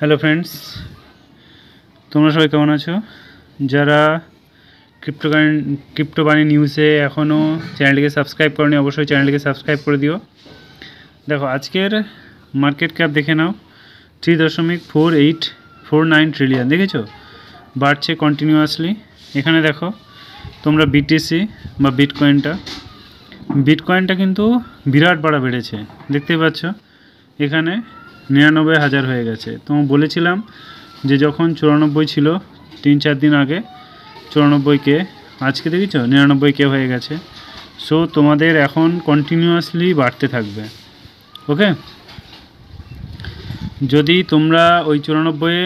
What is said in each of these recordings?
Hello friends, তোমরা সবাই কেমন আছো? যারা ক্রিপ্টো বানি নিউজে এখনও চ্যানেলটিকে সাবস্ক্রাইব করনি অবশ্যই চ্যানেলটিকে সাবস্ক্রাইব করে দিও। দেখো আজকের মার্কেট ক্যাপ দেখে নাও, 3.4849 ট্রিলিয়ন। দেখেছো, বাড়ছে কন্টিনিউয়াসলি। এখানে দেখো তোমরা বিটিসি বা বিটকয়েনটা কিন্তু বিরাট বড় বেড়েছে, দেখতেই পাচ্ছ। এখানে 99,000 হয়ে গেছে। তো বলেছিলাম যে যখন 94 ছিল 3-4 দিন আগে 94K, আজকে দেখেছো 99K হয়ে গেছে। সো তোমাদের এখন কন্টিনিউয়াসলি বাড়তে থাকবে। ওকে, যদি তোমরা ওই 94-এ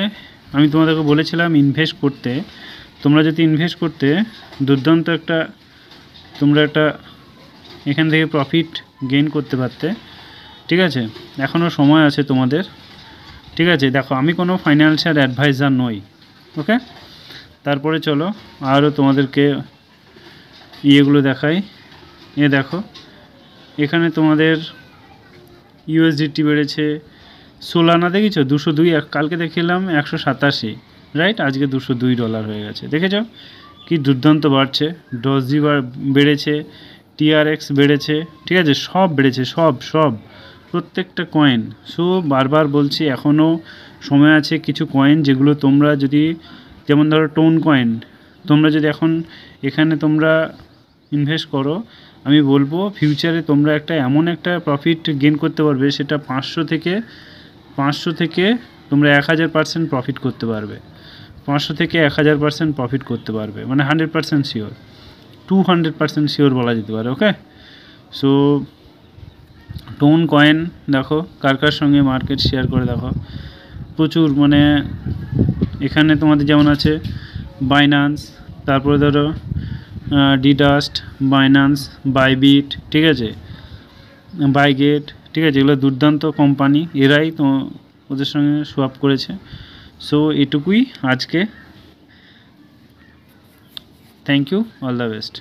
আমি তোমাদেরকে বলেছিলাম ইনভেস্ট করতে, তোমরা যদি ইনভেস্ট করতে দুর্দান্ত তোমরা একটা এখান থেকে প্রফিট গেইন করতে পারতে। ঠিক আছে, এখনও সময় আছে তোমাদের। ঠিক আছে, দেখো আমি কোনো ফাইন্যান্সিয়াল অ্যাডভাইজার নই। ওকে, তারপরে চলো আরও তোমাদেরকে ইয়েগুলো দেখাই। দেখো এখানে তোমাদের ইউএসডিটি বেড়েছে। সোলানা দেখেছো 202, কালকে দেখলাম 187, রাইট? আজকে $202 হয়ে গেছে। দেখেছো কি দুর্দান্ত বাড়ছে। ডজি বেড়েছে, টিআরএক্স বেড়েছে। ঠিক আছে, সব বেড়েছে, সব প্রত্যেকটা কয়েন। সো বারবার বলছি এখনও সময় আছে। কিছু কয়েন যেগুলো তোমরা যদি, যেমন ধরো টোন কয়েন, তোমরা যদি এখন এখানে তোমরা ইনভেস্ট করো, আমি বলবো ফিউচারে তোমরা এমন একটা প্রফিট গেইন করতে পারবে, সেটা 500 থেকে তোমরা 1000% প্রফিট করতে পারবে। 500 থেকে 1000% প্রফিট করতে পারবে, মানে 100% শিওর, 200% শিওর বলা যেতে পারে। ওকে, সো টোন কয়েন দেখো কার সঙ্গে মার্কেট শেয়ার করে দেখো, প্রচুর। মানে এখানে তোমাদের যেমন আছে বাইন্যান্স, তারপরে ধরো ডিডাস্ট, বাইন্যান্স, বাইবিট, ঠিক আছে, বাইগেট, ঠিক আছে, এগুলো দুর্দান্ত কোম্পানি, এরাই তো ওদের সঙ্গে সোয়াপ করেছে। সো এটুকুই আজকে। Thank you, all the best.